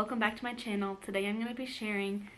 welcome back to my channel. Today I'm going to be sharing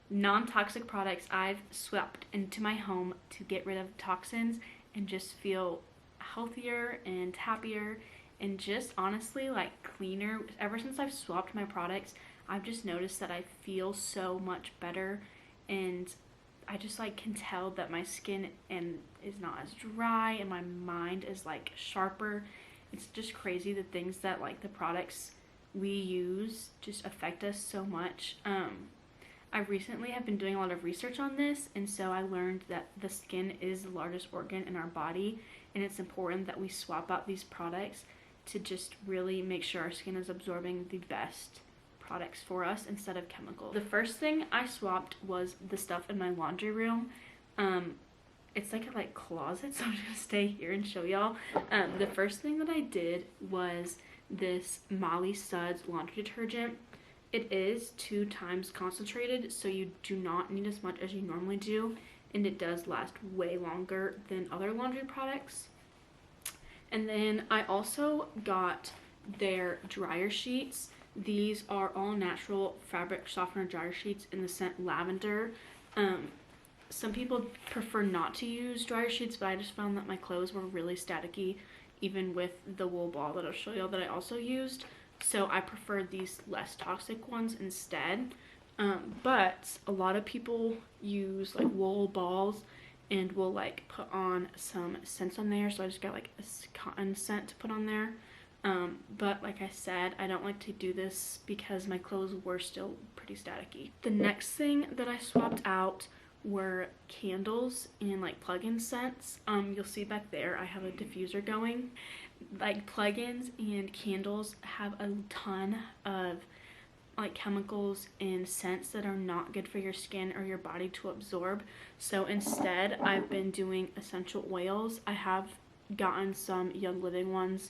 non-toxic products I've swapped into my home to get rid of toxins and just feel healthier and happier and just honestly like cleaner. Ever since I've swapped my products, I've just noticed that I feel so much better, and I just like can tell that my skin is not as dry and my mind is like sharper. It's just crazy the things that like the products we use just affect us so much. I recently have been doing a lot of research on this, and so I learned that the skin is the largest organ in our body, and it's important that we swap out these products to just really make sure our skin is absorbing the best products for us instead of chemicals. The first thing I swapped was the stuff in my laundry room. It's like a closet, so I'm just gonna stay here and show y'all. The first thing that I did was this Molly Suds laundry detergent. It is 2 times concentrated, so you do not need as much as you normally do, and it does last way longer than other laundry products. And then I also got their dryer sheets. These are all natural fabric softener dryer sheets in the scent lavender. Some people prefer not to use dryer sheets, but I just found that my clothes were really staticky, even with the wool ball that I'll show y'all that I also used. So I prefer these less toxic ones instead. But a lot of people use like wool balls and will like put on some scents on there. So I just got like a cotton scent to put on there. But like I said, I don't like to do this because my clothes were still pretty staticky. The next thing that I swapped out were candles and like plug-in scents. You'll see back there I have a diffuser going. Like plug-ins and candles have a ton of like chemicals and scents that are not good for your skin or your body to absorb. So instead I've been doing essential oils. I have gotten some Young Living ones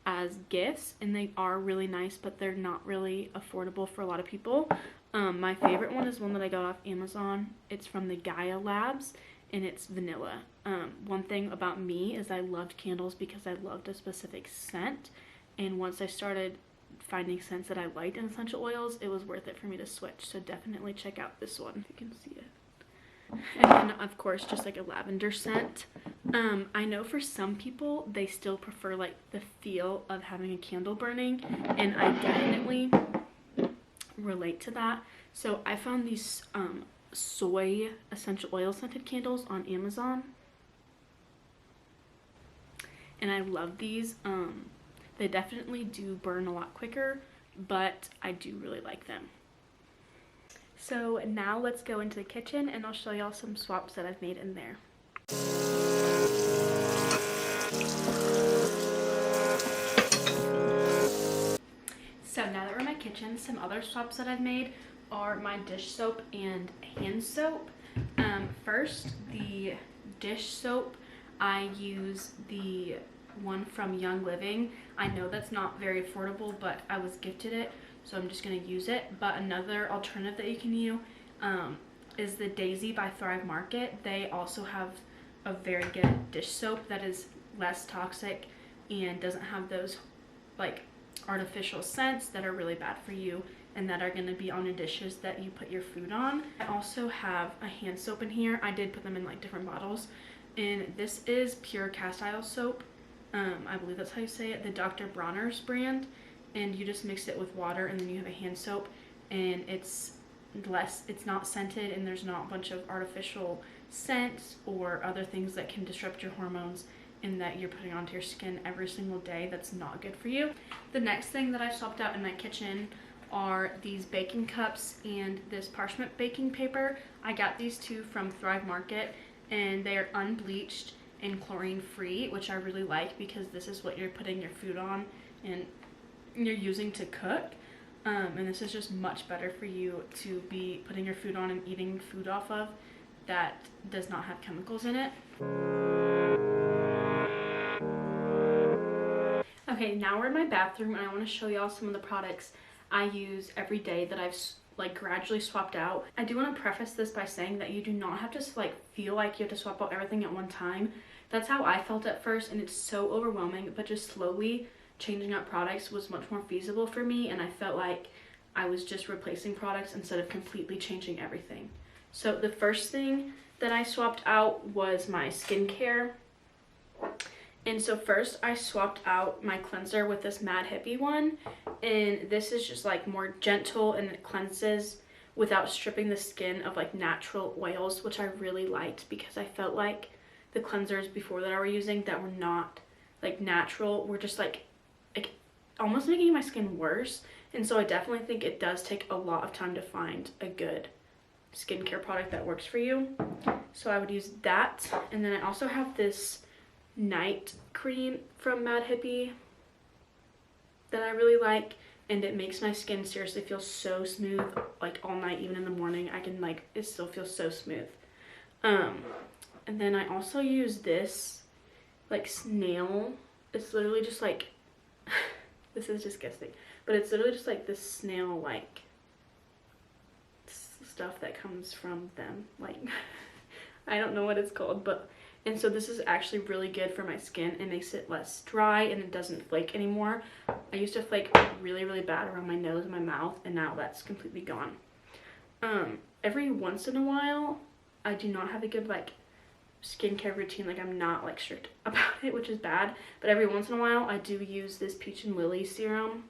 as gifts, and they are really nice, but they're not really affordable for a lot of people. My favorite one is one that I got off Amazon. It's from the Gaia Labs, and it's vanilla. One thing about me is I loved candles because I loved a specific scent, and once I started finding scents that I liked in essential oils, it was worth it for me to switch. So definitely check out this one if you can see it. And then of course just like a lavender scent. I know for some people they still prefer like the feel of having a candle burning, and I definitely relate to that. So I found these soy essential oil scented candles on Amazon, and I love these. They definitely do burn a lot quicker, but I do really like them. So now let's go into the kitchen and I'll show y'all some swaps that I've made in there. So now that we're in my kitchen, some other swaps that I've made are my dish soap and hand soap. First, the dish soap, I use the one from Young Living. I know that's not very affordable, but I was gifted it, so I'm just going to use it. But another alternative that you can use is the Daisy by Thrive Market. They also have a very good dish soap that is less toxic and doesn't have those like artificial scents that are really bad for you and that are going to be on your dishes that you put your food on. I also have a hand soap in here. I did put them in like different bottles, and this is pure cast iron soap. I believe that's how you say it, the Dr. Bronner's brand, and you just mix it with water and then you have a hand soap, and it's not scented, and there's not a bunch of artificial scents or other things that can disrupt your hormones and that you're putting onto your skin every single day. That's not good for you. The next thing that I swapped out in my kitchen are these baking cups and this parchment baking paper. I got these two from Thrive Market, and they are unbleached and chlorine free, which I really like because this is what you're putting your food on and you're using to cook. And this is just much better for you to be putting your food on and eating food off of that does not have chemicals in it. Okay, now we're in my bathroom, and I want to show y'all some of the products I use every day that I've like gradually swapped out. I do want to preface this by saying that you do not have to like feel like you have to swap out everything at one time. That's how I felt at first, and it's so overwhelming, but just slowly changing up products was much more feasible for me, and I felt like I was just replacing products instead of completely changing everything. So the first thing that I swapped out was my skincare. And so first I swapped out my cleanser with this Mad Hippie one, and this is just like more gentle and it cleanses without stripping the skin of like natural oils, which I really liked because I felt like the cleansers before that I were using that were not like natural were just like almost making my skin worse. And so I definitely think it does take a lot of time to find a good skincare product that works for you. So I would use that. And then I also have this night cream from Mad Hippie that I really like, and it makes my skin seriously feel so smooth, like all night, even in the morning. I can like, it still feels so smooth. And then I also use this like snail, it's literally just like this is disgusting, but it's literally just like this snail like stuff that comes from them, like I don't know what it's called, but and so this is actually really good for my skin. It makes it less dry and it doesn't flake anymore. I used to flake really, really bad around my nose and my mouth, and now that's completely gone. Every once in a while, I do not have a good like skincare routine. Like I'm not like strict about it, which is bad. But every once in a while, I do use this Peach and Lily serum.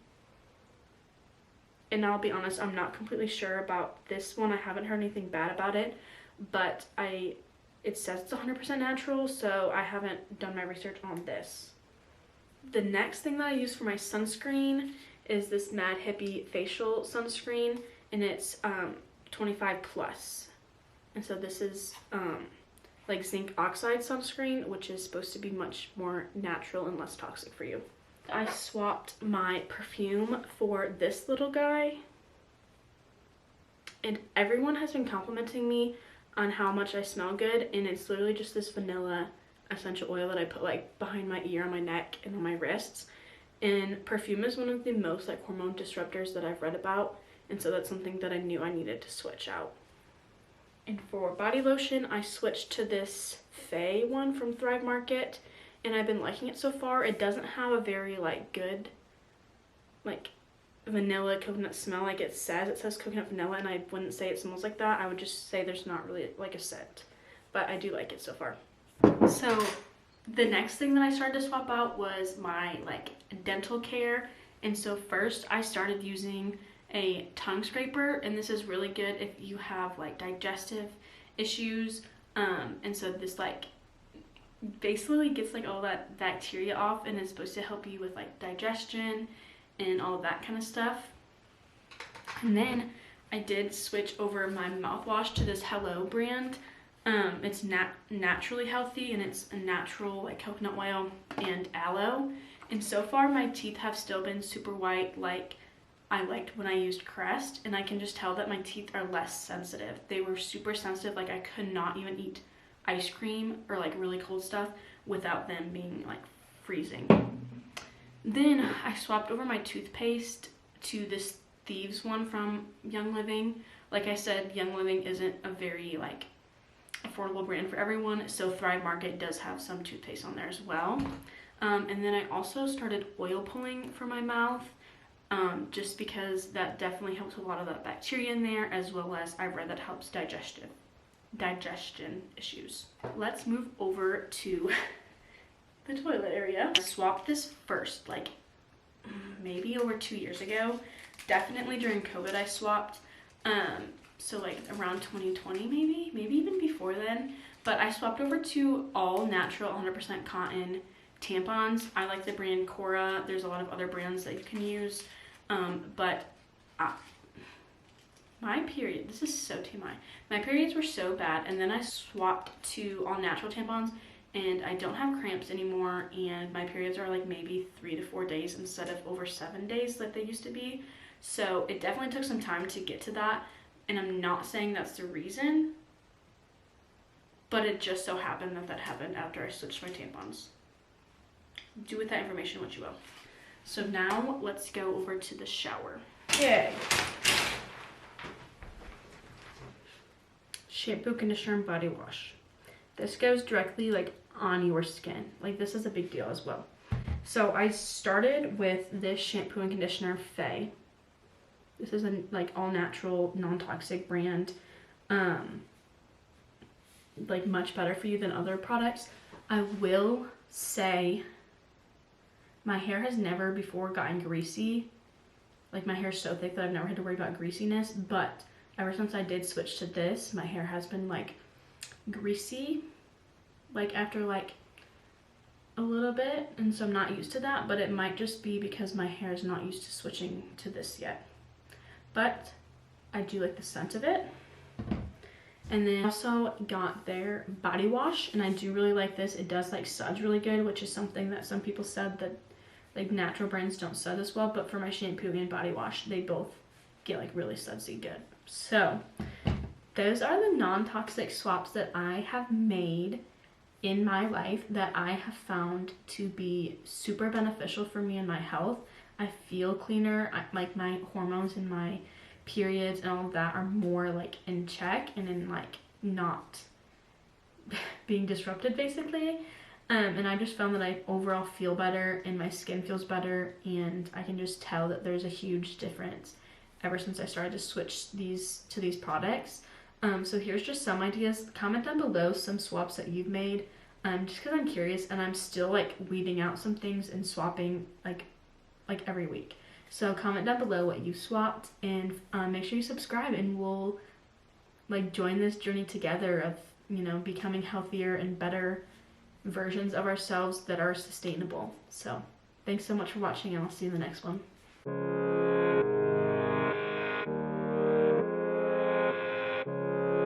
And I'll be honest, I'm not completely sure about this one. I haven't heard anything bad about it, but it says it's 100% natural, so I haven't done my research on this. The next thing that I use for my sunscreen is this Mad Hippie facial sunscreen, and it's 25 plus. And so this is like zinc oxide sunscreen, which is supposed to be much more natural and less toxic for you. I swapped my perfume for this little guy, and everyone has been complimenting me on how much I smell good, and it's literally just this vanilla essential oil that I put like behind my ear, on my neck, and on my wrists. And perfume is one of the most like hormone disruptors that I've read about, and so that's something that I knew I needed to switch out. And for body lotion, I switched to this Faye one from Thrive Market, and I've been liking it so far. It doesn't have a very like good like vanilla coconut smell like it says coconut vanilla, and I wouldn't say it smells like that. I would just say there's not really like a scent, but I do like it so far. So the next thing that I started to swap out was my like dental care. And so first I started using a tongue scraper, and this is really good if you have like digestive issues. And so this like basically gets like all that bacteria off, and it's supposed to help you with like digestion and all of that kind of stuff. And then I did switch over my mouthwash to this Hello brand. It's naturally healthy, and it's a natural like coconut oil and aloe. And so far my teeth have still been super white like I liked when I used Crest, and I can just tell that my teeth are less sensitive. They were super sensitive, like I could not even eat ice cream or like really cold stuff without them being like freezing. Then I swapped over my toothpaste to this Thieves one from Young Living. Like I said, Young Living isn't a very like affordable brand for everyone, so Thrive Market does have some toothpaste on there as well. And then I also started oil pulling for my mouth, just because that definitely helps a lot of that bacteria in there, as well as I read that helps digestion issues. Let's move over to the toilet area. I swapped this first like maybe over 2 years ago. Definitely during COVID I swapped, so like around 2020 maybe even before then. But I swapped over to all natural 100% cotton tampons. I like the brand Cora. There's a lot of other brands that you can use, but my period, this is so TMI, my periods were so bad, and then I swapped to all natural tampons, and I don't have cramps anymore, and my periods are like maybe 3 to 4 days instead of over 7 days like they used to be. So it definitely took some time to get to that, and I'm not saying that's the reason, but it just so happened that happened after I switched my tampons. Do with that information what you will. So now let's go over to the shower. Okay. Shampoo, conditioner, and body wash. This goes directly like on your skin. Like this is a big deal as well. So I started with this shampoo and conditioner, Faye. This is a like all natural, non-toxic brand. Like much better for you than other products. I will say my hair has never before gotten greasy. Like my hair is so thick that I've never had to worry about greasiness, but ever since I did switch to this, my hair has been like greasy, like after like a little bit, and so I'm not used to that, but it might just be because my hair is not used to switching to this yet. But I do like the scent of it. And then I also got their body wash, and I do really like this. It does like suds really good, which is something that some people said that like natural brands don't sud as well, but for my shampoo and body wash, they both get like really sudsy good. So those are the non-toxic swaps that I have made in my life that I have found to be super beneficial for me and my health. I feel cleaner, like my hormones and my periods and all of that are more like in check and in like not being disrupted basically. And I just found that I overall feel better and my skin feels better, and I can just tell that there's a huge difference ever since I started to switch these products. So here's just some ideas. Comment down below some swaps that you've made, just because I'm curious, and I'm still like weeding out some things and swapping like every week. So comment down below what you swapped, and make sure you subscribe, and we'll like join this journey together of, you know, becoming healthier and better versions of ourselves that are sustainable. So thanks so much for watching, and I'll see you in the next one.